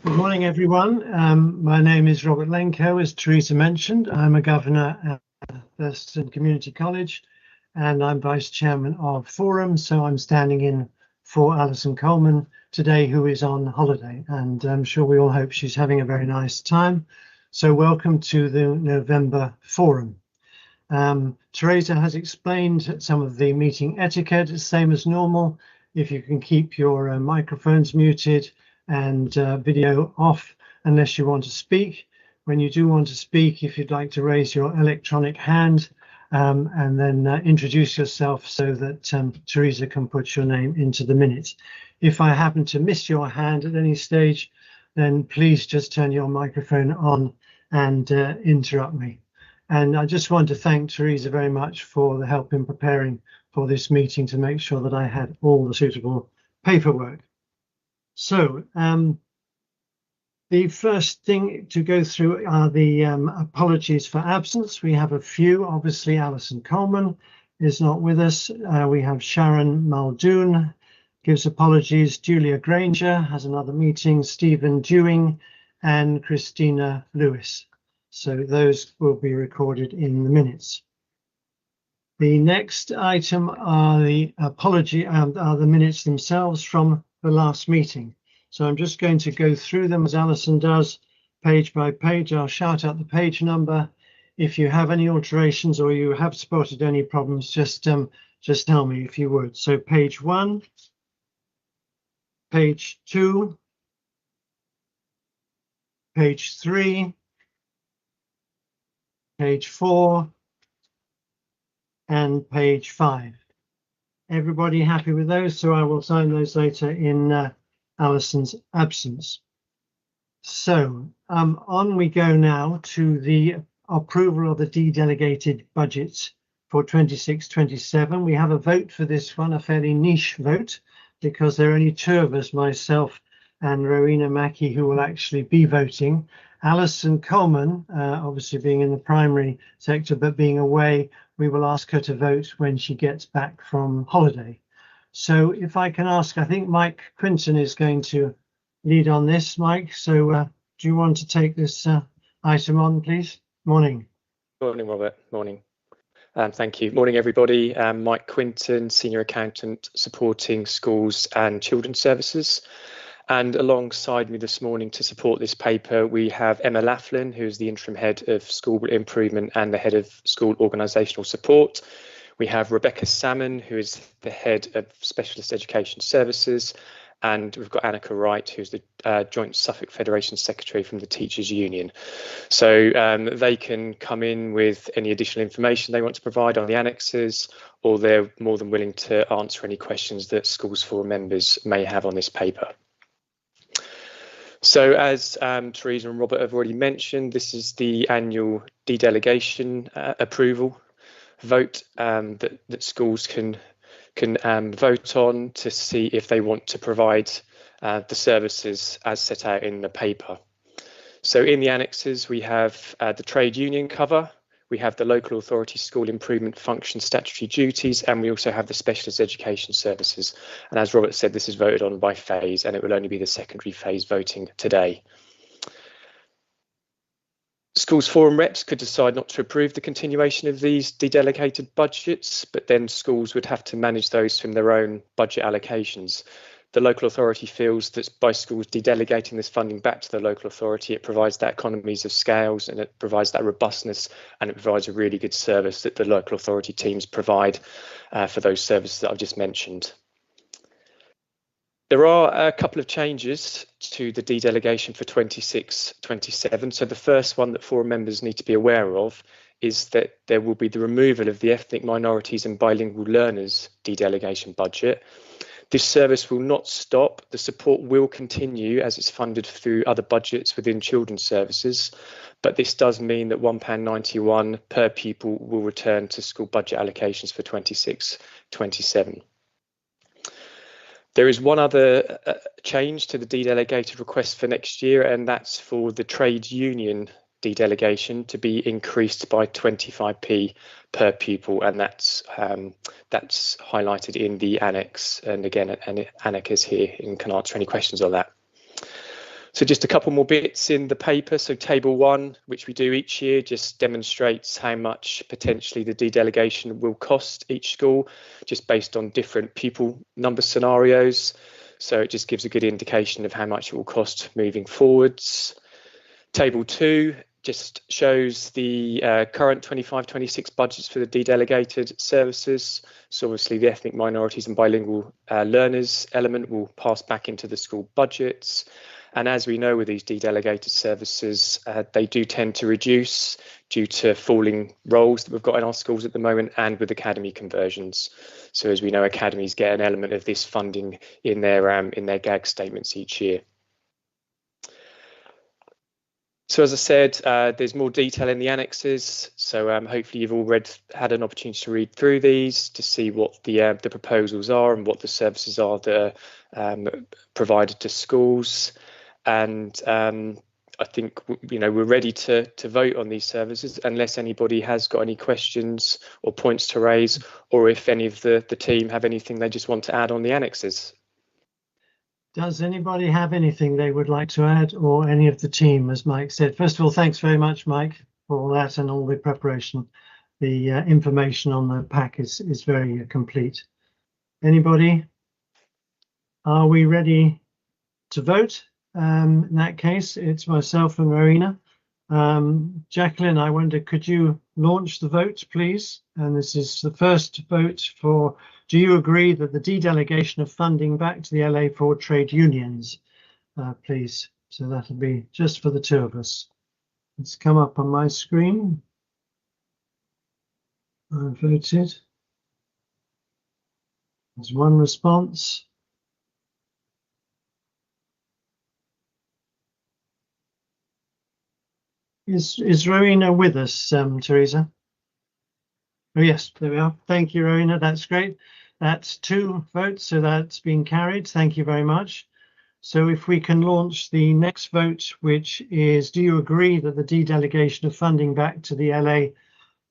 Good morning, everyone. My name is Robert Lenko, as Teresa mentioned. I'm a governor at Thurston Community College, and I'm vice chairman of Forum. So I'm standing in for Alison Coleman today, who is on holiday, and I'm sure we all hope she's having a very nice time. So welcome to the November Forum. Teresa has explained some of the meeting etiquette, same as normal. If you can keep your microphones muted and video off unless you want to speak. When you do want to speak, if you'd like to raise your electronic hand and then introduce yourself so that Teresa can put your name into the minutes. If I happen to miss your hand at any stage, then please just turn your microphone on and interrupt me. And I just want to thank Teresa very much for the help in preparing for this meeting to make sure that I had all the suitable paperwork. So the first thing to go through are the apologies for absence. We have a few. Obviously, Alison Coleman is not with us. We have Sharon Muldoon gives apologies. Julia Granger has another meeting. Stephen Dewing and Christina Lewis. So those will be recorded in the minutes. The next item are the minutes themselves from the last meeting. So I'm just going to go through them as Alison does, page by page. I'll shout out the page number. If you have any alterations or you have spotted any problems, just tell me if you would. So page 1, page 2, page 3, page 4, and page 5. Everybody happy with those? So I will sign those later in Alison's absence. So on we go now to the approval of the de-delegated budgets for 26-27. We have a vote for this one, a fairly niche vote, because there are only two of us, myself and Rowena Mackey, who will actually be voting. Alison Coleman, obviously being in the primary sector, but being away, we will ask her to vote when she gets back from holiday. So if I can ask, I think Mike Quinton is going to lead on this. Mike, so do you want to take this item on, please? Morning. Morning, Robert. Morning. Thank you. Morning, everybody. Mike Quinton, Senior Accountant, supporting schools and children's services. And alongside me this morning to support this paper, we have Emma Laughlin, who is the interim head of school improvement and the head of school organisational support. We have Rebecca Salmon, who is the head of specialist education services. And we've got Annika Wright, who's the Joint Suffolk Federation Secretary from the Teachers Union. So they can come in with any additional information they want to provide on the annexes, or they're more than willing to answer any questions that Schools Forum members may have on this paper. So as Teresa and Robert have already mentioned, this is the annual de-delegation approval vote that schools can vote on to see if they want to provide the services as set out in the paper. So in the annexes, we have the trade union cover, we have the local authority school improvement function statutory duties, and we also have the specialist education services. And as Robert said, this is voted on by phase, and it will only be the secondary phase voting today. Schools Forum reps could decide not to approve the continuation of these de-delegated budgets, but then schools would have to manage those from their own budget allocations. The local authority feels that by schools de-delegating this funding back to the local authority, it provides that economies of scales and it provides that robustness, and it provides a really good service that the local authority teams provide for those services that I've just mentioned. There are a couple of changes to the de-delegation for 26-27. So the first one that Forum members need to be aware of is that there will be the removal of the ethnic minorities and bilingual learners de-delegation budget. This service will not stop. The support will continue as it's funded through other budgets within children's services, but this does mean that £1.91 per pupil will return to school budget allocations for 26-27. There is one other change to the de-delegated request for next year, and that's for the trade union de-delegation to be increased by 25p per pupil, and that's highlighted in the annex. And again, Annika is here and can answer any questions on that. So just a couple more bits in the paper. So table 1, which we do each year, just demonstrates how much potentially the dedelegation will cost each school, just based on different pupil number scenarios. So it just gives a good indication of how much it will cost moving forwards. Table 2 just shows the current 25-26 budgets for the dedelegated services. So obviously the ethnic minorities and bilingual learners element will pass back into the school budgets. And as we know with these dedelegated services, they do tend to reduce due to falling roles that we've got in our schools at the moment and with academy conversions. So as we know, academies get an element of this funding in their GAG statements each year. So as I said, there's more detail in the annexes. So hopefully you've all had an opportunity to read through these to see what the proposals are and what the services are that are provided to schools. And I think we're ready to vote on these services unless anybody has got any questions or points to raise, or if any of the team have anything they just want to add on the annexes. Does anybody have anything they would like to add, or any of the team, as Mike said? First of all, thanks very much, Mike, for all that and all the preparation. The information on the pack is very complete. Anybody? Are we ready to vote? In that case, it's myself and Rowena. Jacqueline, I wonder, could you launch the vote, please? And this is the first vote for, do you agree that the dedelegation of funding back to the LA for trade unions, please? So that'll be just for the two of us. It's come up on my screen. I voted. There's one response. Is Rowena with us, Teresa? Oh, yes, there we are. Thank you, Rowena. That's great. That's 2 votes, so that's been carried. Thank you very much. So if we can launch the next vote, which is, do you agree that the dedelegation of funding back to the LA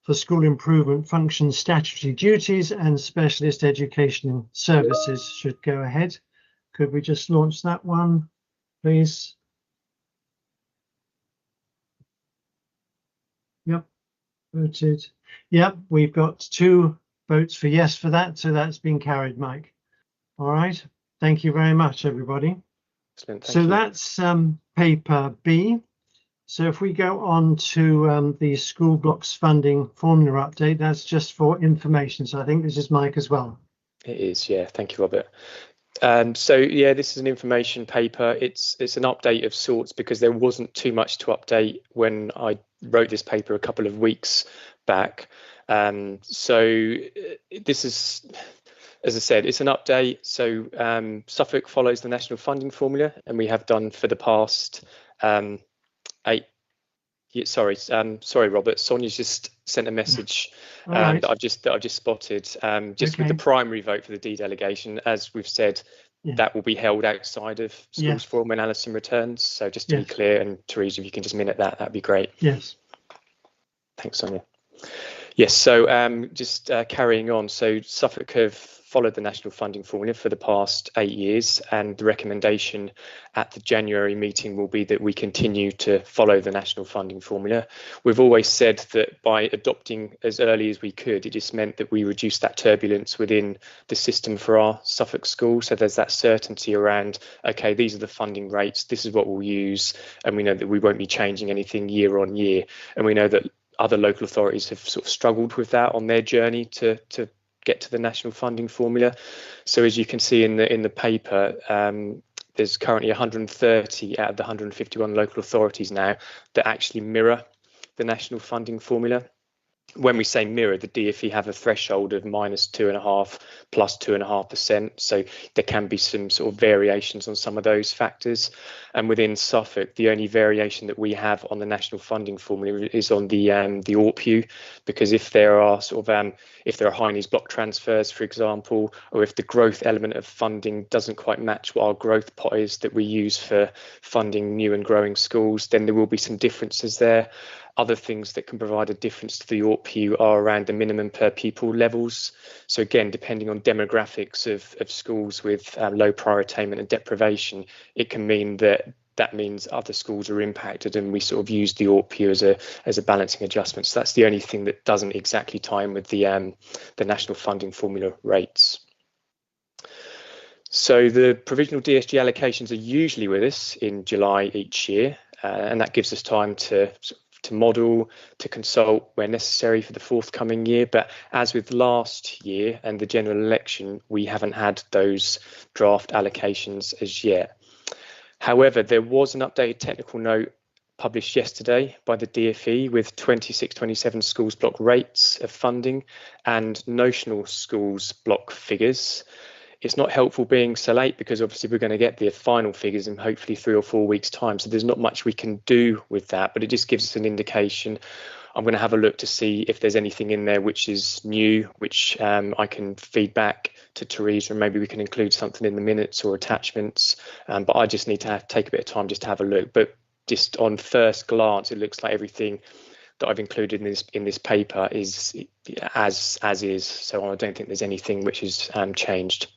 for school improvement function statutory duties and specialist education services should go ahead? Could we just launch that one, please? Yep, voted. Yep, we've got 2 votes for yes for that, so that's been carried, Mike. All right, thank you very much, everybody. Excellent, thank so you. That's paper B. So if we go on to the school blocks funding formula update, that's just for information. So I think this is Mike as well. It is, yeah. Thank you, Robert. So yeah, this is an information paper. It's an update of sorts because there wasn't too much to update when I wrote this paper a couple of weeks back. So this is, as I said, it's an update. So Suffolk follows the national funding formula, and we have done for the past 8. Sorry, Robert. Sonia's just sent a message Right. that I've just spotted. Just Okay. with the primary vote for the dedelegation, as we've said, that will be held outside of schools forum when Alison returns. So just to be clear, and Teresa, if you can just minute that'd be great. Yes. Thanks, Sonia. Yes, so just carrying on. So Suffolk have followed the national funding formula for the past 8 years, and the recommendation at the January meeting will be that we continue to follow the national funding formula. We've always said that by adopting as early as we could, it just meant that we reduced that turbulence within the system for our Suffolk schools. So there's that certainty around, okay, these are the funding rates, this is what we'll use, and we know that we won't be changing anything year on year. And we know that other local authorities have sort of struggled with that on their journey to get to the national funding formula. So as you can see in the paper, there's currently 130 out of the 151 local authorities now that actually mirror the national funding formula. When we say mirror, the DfE have a threshold of -2.5% plus 2.5%. So there can be some sort of variations on some of those factors. And within Suffolk, the only variation that we have on the national funding formula is on the ARPU, because if there are if there are high needs block transfers, for example, or if the growth element of funding doesn't quite match what our growth pot is that we use for funding new and growing schools, then there will be some differences there. Other things that can provide a difference to the ARPU are around the minimum per pupil levels. So again, depending on demographics of schools with low prior attainment and deprivation, it can mean that that means other schools are impacted, and we sort of use the ARPU as a balancing adjustment. So that's the only thing that doesn't exactly tie in with the national funding formula rates. So the provisional DSG allocations are usually with us in July each year, and that gives us time to model, to consult where necessary for the forthcoming year. But as with last year and the general election, we haven't had those draft allocations as yet. However, there was an updated technical note published yesterday by the DfE with 26-27 schools block rates of funding and notional schools block figures. It's not helpful being so late because obviously we're going to get the final figures in hopefully 3 or 4 weeks' time. So there's not much we can do with that, but it just gives us an indication. I'm going to have a look to see if there's anything in there which is new, which I can feed back to Teresa, and maybe we can include something in the minutes or attachments. But I just need to take a bit of time just to have a look. But just on first glance, it looks like everything that I've included in this paper is as is. So I don't think there's anything which has changed.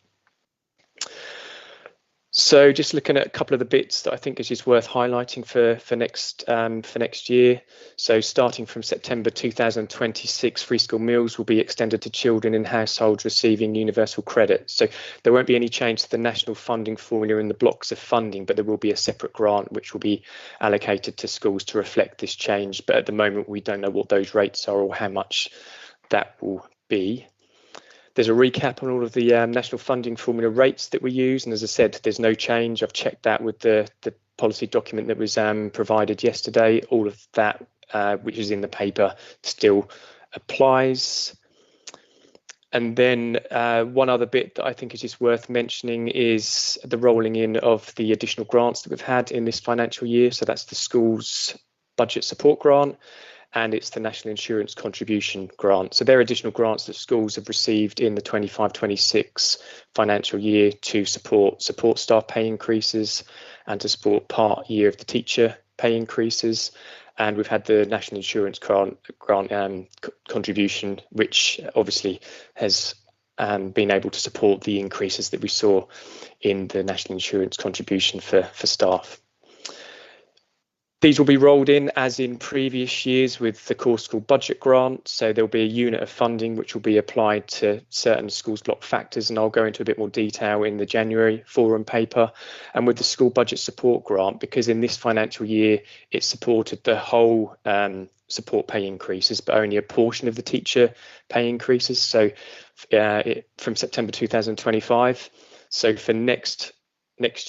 So just looking at a couple of the bits that I think is just worth highlighting for next year. So starting from September 2026, free school meals will be extended to children in households receiving universal credit. So there won't be any change to the national funding formula in the blocks of funding, but there will be a separate grant which will be allocated to schools to reflect this change. But at the moment, we don't know what those rates are or how much that will be. There's a recap on all of the national funding formula rates that we use, and as I said, there's no change. I've checked that with the policy document that was provided yesterday. All of that which is in the paper still applies. And then one other bit that I think is just worth mentioning is the rolling in of the additional grants that we've had in this financial year. So that's the schools budget support grant, and it's the National Insurance Contribution Grant. So they're additional grants that schools have received in the 25-26 financial year to support staff pay increases and to support part year of the teacher pay increases. And we've had the National Insurance grant contribution, which obviously has been able to support the increases that we saw in the National Insurance contribution for staff. These will be rolled in as in previous years with the core school budget grant. So there'll be a unit of funding which will be applied to certain schools block factors, and I'll go into a bit more detail in the January forum paper. And with the school budget support grant, because in this financial year it supported the whole support pay increases, but only a portion of the teacher pay increases. So from September 2025. So for next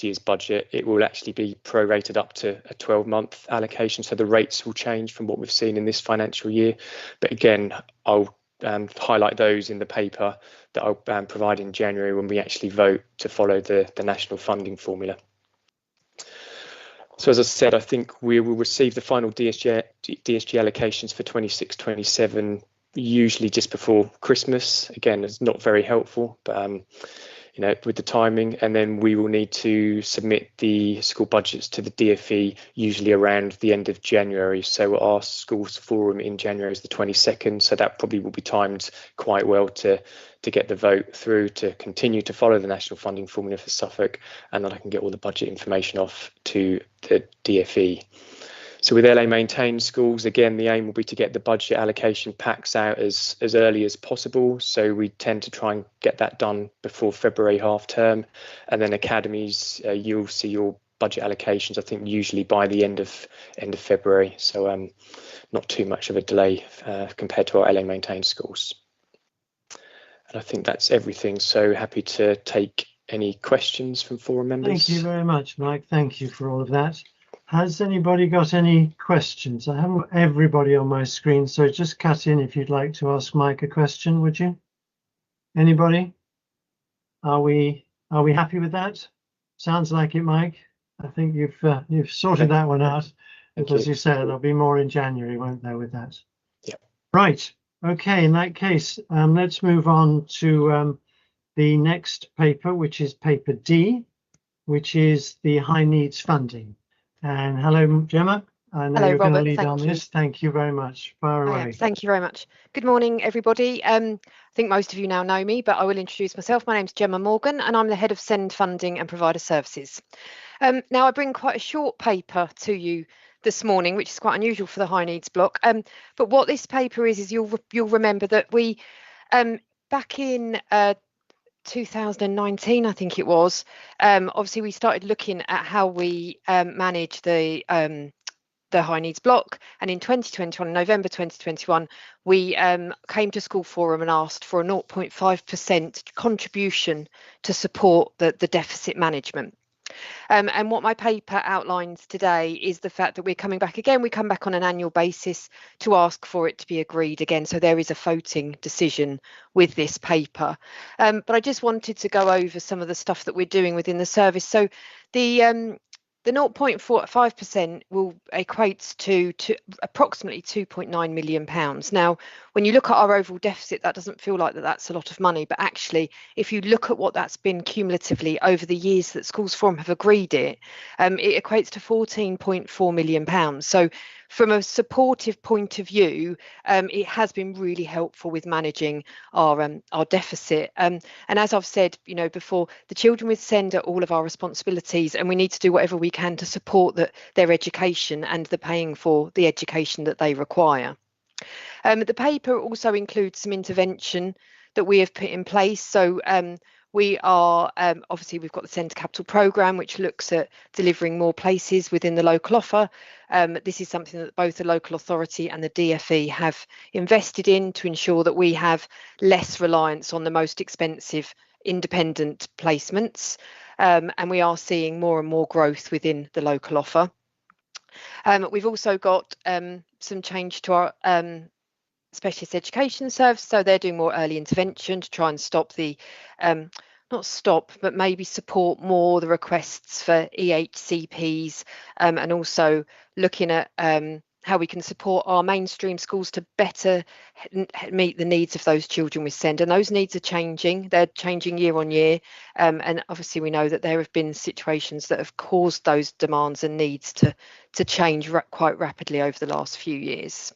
year's budget, it will actually be prorated up to a 12-month allocation. So the rates will change from what we've seen in this financial year. But again, I'll highlight those in the paper that I'll provide in January when we actually vote to follow the national funding formula. So as I said, I think we will receive the final DSG allocations for 26-27 usually just before Christmas. Again, it's not very helpful, but with the timing, and then we will need to submit the school budgets to the DfE usually around the end of January. So our schools forum in January is the 22nd, so that probably will be timed quite well to get the vote through to continue to follow the national funding formula for Suffolk, and then I can get all the budget information off to the DfE. So with LA maintained schools, again, the aim will be to get the budget allocation packs out as early as possible. So we tend to try and get that done before February half term. And then academies, you'll see your budget allocations, I think, usually by the end of February. So not too much of a delay compared to our LA maintained schools. And I think that's everything. So happy to take any questions from forum members. Thank you very much, Mike. Thank you for all of that. Has anybody got any questions? I haven't got everybody on my screen, so just cut in if you'd like to ask Mike a question, would you? Anybody? Are we happy with that? Sounds like it, Mike. I think you've sorted that one out. And as you said, there'll be more in January, won't there, with that? Yeah. Right. Okay. In that case, let's move on to the next paper, which is paper D, which is the high needs funding. And hello, Gemma. I know you're going to lead on this. Thank you very much. Fire away. Thank you very much. Good morning, everybody. I think most of you now know me, but I will introduce myself. My name's Gemma Morgan, and I'm the head of SEND Funding and Provider Services. Now I bring quite a short paper to you this morning, which is quite unusual for the high needs block. But what this paper is you'll remember that we back in 2019, I think it was, obviously we started looking at how we manage the high needs block, and in 2021, November 2021, we came to School Forum and asked for a 0.5% contribution to support the deficit management. And what my paper outlines today is the fact that we're coming back again. We come back on an annual basis to ask for it to be agreed again. So there is a voting decision with this paper. But I just wanted to go over some of the stuff that we're doing within the service. So the 0.45% will equate to approximately £2.9 million. Now, when you look at our overall deficit, that doesn't feel like that's a lot of money. But actually, if you look at what that's been cumulatively over the years that Schools Forum have agreed it equates to £14.4 million. So from a supportive point of view, it has been really helpful with managing our deficit. And as I've said, before, the children with SEND are all of our responsibilities, and we need to do whatever we can to support their education and the paying for the education that they require. The paper also includes some intervention that we have put in place. So we are obviously we've got the Centre Capital Programme, which looks at delivering more places within the local offer. This is something that both the local authority and the DfE have invested in to ensure that we have less reliance on the most expensive independent placements, and we are seeing more and more growth within the local offer. We've also got some change to our specialist education service, so they're doing more early intervention to try and stop the not stop but maybe support more the requests for EHCPs, and also looking at how we can support our mainstream schools to better meet the needs of those children with SEND. And those needs are changing. They're changing year on year, and obviously we know that there have been situations that have caused those demands and needs to change quite rapidly over the last few years.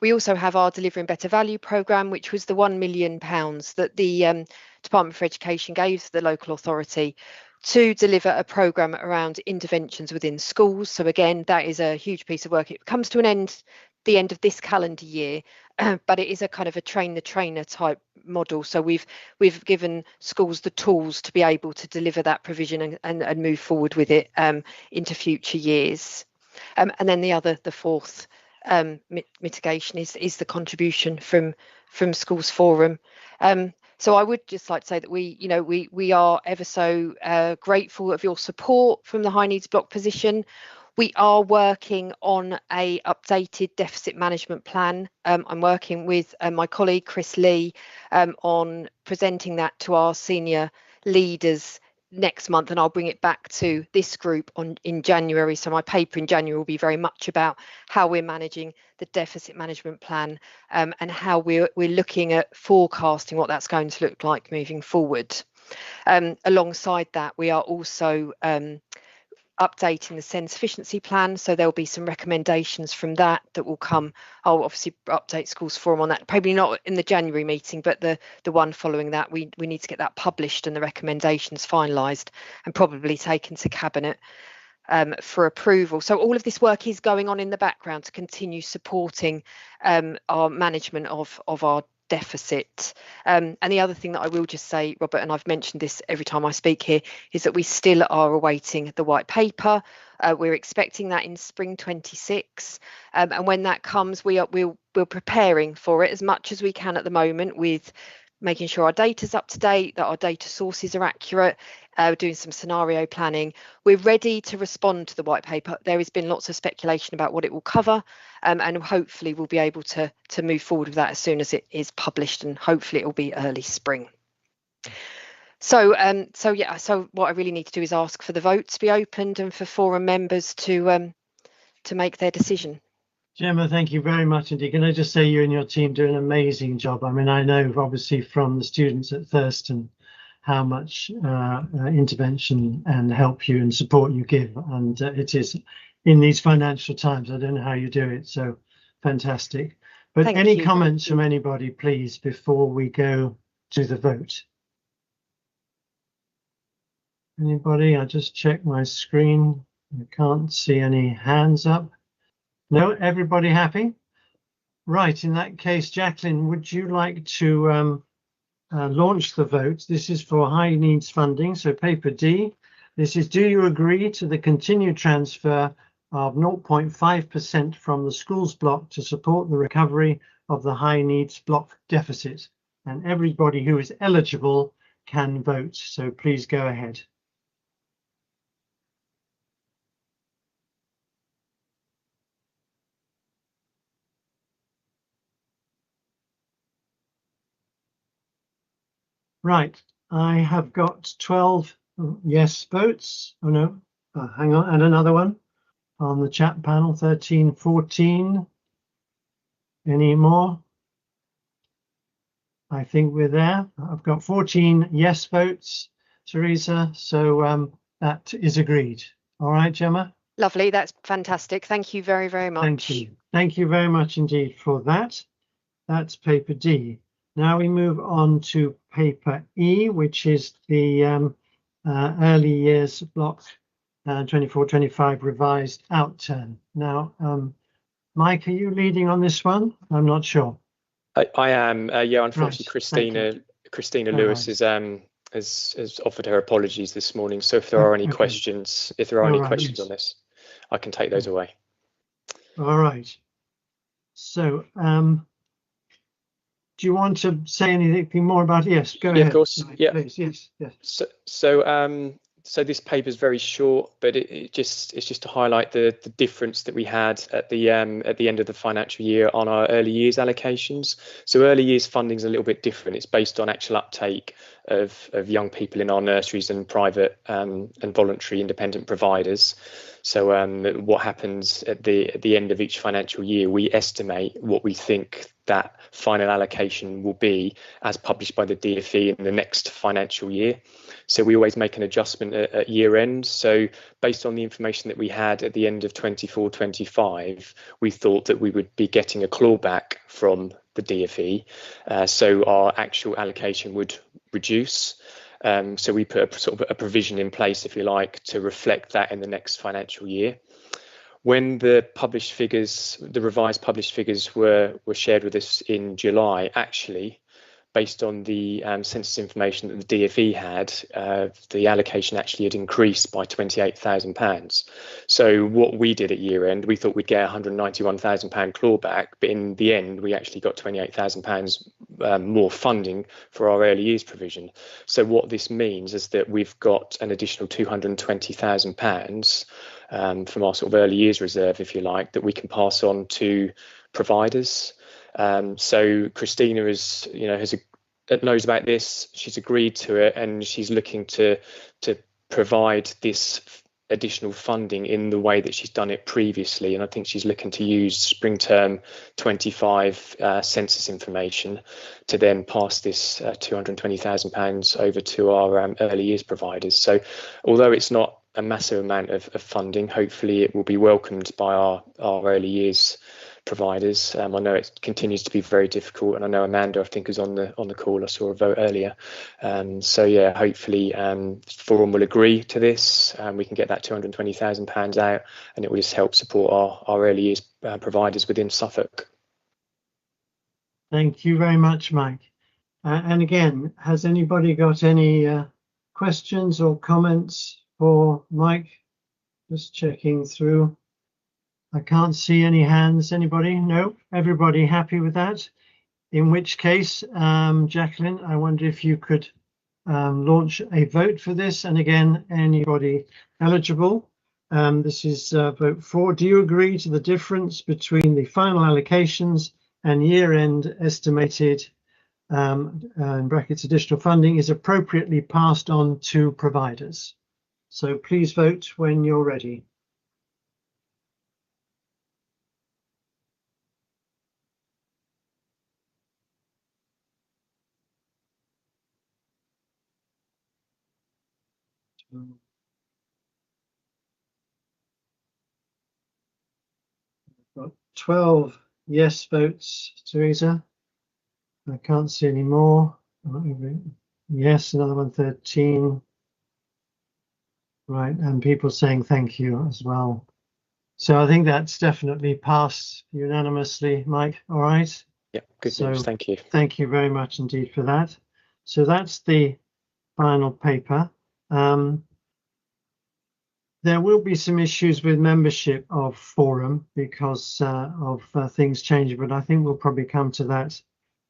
We also have our Delivering Better Value programme, which was the £1 million that the Department for Education gave the local authority to deliver a programme around interventions within schools. So again, that is a huge piece of work. It comes to an end the end of this calendar year, but it is a kind of a train the trainer type model. So we've given schools the tools to be able to deliver that provision and move forward with it into future years. And then the fourth mitigation is the contribution from Schools Forum. So I would just like to say that we are ever so grateful of your support from the high needs block position. We are working on a updated deficit management plan. I'm working with my colleague Chris Lee on presenting that to our senior leaders next month, and I'll bring it back to this group in January. So my paper in January will be very much about how we're managing the deficit management plan, and how we're looking at forecasting what that's going to look like moving forward. Alongside that, we are also updating the SEND sufficiency plan, so there'll be some recommendations from that will come. I'll obviously update Schools Forum on that, probably not in the January meeting, but the one following that, we need to get that published and the recommendations finalised and probably taken to Cabinet for approval. So all of this work is going on in the background to continue supporting our management of our deficit. And the other thing that I will just say, Robert, and I've mentioned this every time I speak here, is that we still are awaiting the white paper. We're expecting that in spring 26, and when that comes, we're preparing for it as much as we can at the moment, with making sure our data's up to date, that our data sources are accurate, doing some scenario planning. We're ready to respond to the white paper. There has been lots of speculation about what it will cover, and hopefully we'll be able to move forward with that as soon as it is published, and hopefully it will be early spring. So what I really need to do is ask for the vote to be opened and for forum members to make their decision. Gemma, thank you very much indeed. Can I just say you and your team do an amazing job. I mean, I know obviously from the students at Thurston how much intervention and help you and support you give, and it is in these financial times. I don't know how you do it, so fantastic. But any comments from anybody, please, before we go to the vote? Anybody? I just checked my screen. I can't see any hands up. No, everybody happy? Right, in that case, Jacqueline, would you like to launch the vote? This is for high needs funding, so paper D. This is, do you agree to the continued transfer of 0.5% from the schools block to support the recovery of the high needs block deficit? And everybody who is eligible can vote, so please go ahead. Right, I have got 12 yes votes. Oh no, hang on, and another one on the chat panel, 13, 14. Any more? I think we're there. I've got 14 yes votes, Teresa, so that is agreed. All right, Gemma? Lovely, that's fantastic. Thank you very, very much. Thank you. Thank you very much indeed for that. That's paper D. Now we move on to paper E, which is the early years block 24-25 revised outturn. Now, Mike, are you leading on this one? I'm not sure. I am. Yeah, unfortunately, Right. Christina Lewis has offered her apologies this morning. So if there are any questions, on this, I can take those away. All right. So, do you want to say anything more about it? Yes, go ahead. Of course. Yeah, please. Yes. So this paper is very short, but it's just to highlight the difference that we had at the end of the financial year on our early years allocations. So early years funding is a little bit different. It's based on actual uptake of young people in our nurseries and private and voluntary independent providers. So what happens at the end of each financial year, we estimate what we think that final allocation will be as published by the DfE in the next financial year. So we always make an adjustment at year end. So based on the information that we had at the end of 24-25, we thought that we would be getting a clawback from the DfE. So our actual allocation would reduce. So we put a provision in place, if you like, to reflect that in the next financial year. When the published figures, the revised published figures were shared with us in July, actually, based on the census information that the DfE had, the allocation actually had increased by £28,000. So what we did at year end, we thought we'd get £191,000 clawback, but in the end, we actually got £28,000 more funding for our early years provision. So what this means is that we've got an additional £220,000 from our sort of early years reserve, if you like, that we can pass on to providers. So Christina knows about this. She's agreed to it, and she's looking to provide this additional funding in the way that she's done it previously. And I think she's looking to use spring term 25 census information to then pass this £220,000 over to our early years providers. So although it's not a massive amount of funding, hopefully it will be welcomed by our early years providers. I know it continues to be very difficult, and I know Amanda, I think, is on the call. I saw a vote earlier. So yeah, hopefully Forum will agree to this, and we can get that £220,000 out, and it will just help support our early years providers within Suffolk. Thank you very much, Mike. And again, has anybody got any questions or comments for Mike? Just checking through. I can't see any hands. Anybody? No? Everybody happy with that? In which case, Jacqueline, I wonder if you could launch a vote for this. And again, anybody eligible? This is vote 4. Do you agree to the difference between the final allocations and year-end estimated in brackets additional funding is appropriately passed on to providers? So please vote when you're ready. Got 12 yes votes, Teresa. I can't see any more. Yes, another one, 13. right, and people saying thank you as well. So I think that's definitely passed unanimously, Mike. All right. Yeah, good news. Thank you. Thank you very much indeed for that. So that's the final paper. There will be some issues with membership of Forum because of things changing, but I think we'll probably come to that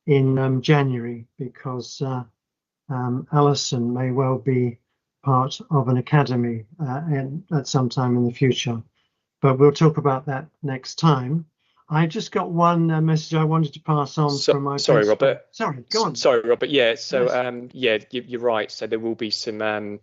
in January because Alison may well be part of an academy at some time in the future. But we'll talk about that next time. I just got one message I wanted to pass on from my sorry, principal. Robert. Sorry, go on. Sorry, Robert. Yeah. So, yes. you're right. So there will be some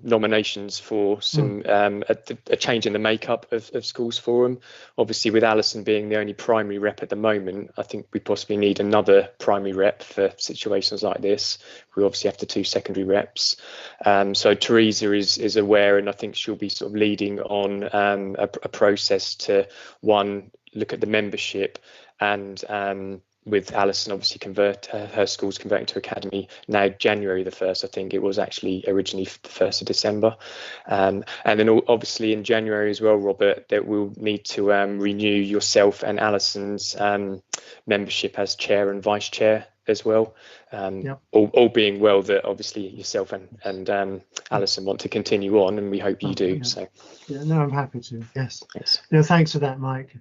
nominations for some a change in the makeup of Schools Forum. Obviously, with Alison being the only primary rep at the moment, I think we possibly need another primary rep for situations like this. We obviously have the 2 secondary reps. So Teresa is aware, and I think she'll be sort of leading on a process to look at the membership and with Alison obviously convert her schools converting to academy now January the 1st. I think it was actually originally the 1st of December, and then obviously in January as well, Robert, that we'll need to renew yourself and Alison's membership as chair and vice chair as well. All being well, that obviously yourself and Alison want to continue on, and we hope you do. Yeah. So yeah, no, I'm happy to. Yes. Yes. No, thanks for that, Mike.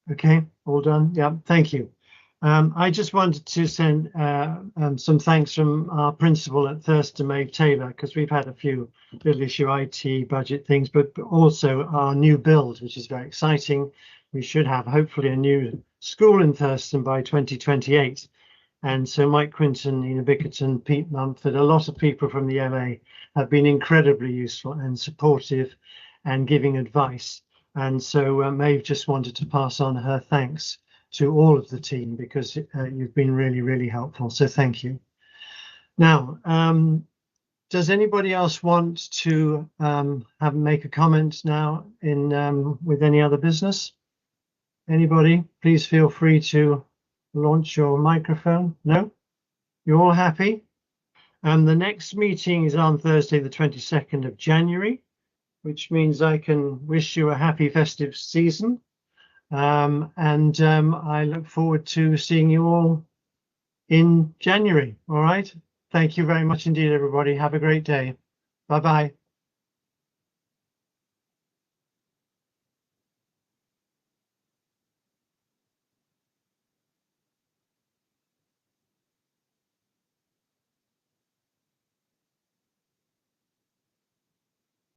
Okay, all done. Yeah, thank you. I just wanted to send some thanks from our principal at Thurston May Taylor, because we've had a few little issue IT budget things, but also our new build, which is very exciting. We should have hopefully a new school in Thurston by 2028. And so Mike Quinton, Nina Bickerton, Pete Mumford, a lot of people from the LA have been incredibly useful and supportive and giving advice. And so Maeve just wanted to pass on her thanks to all of the team because you've been really, really helpful. So thank you. Now, does anybody else want to make a comment now with any other business? Anybody? Please feel free to launch your microphone. No? You're all happy? And the next meeting is on Thursday, the 22nd of January, which means I can wish you a happy festive season. I look forward to seeing you all in January. All right. Thank you very much indeed, everybody. Have a great day. Bye-bye.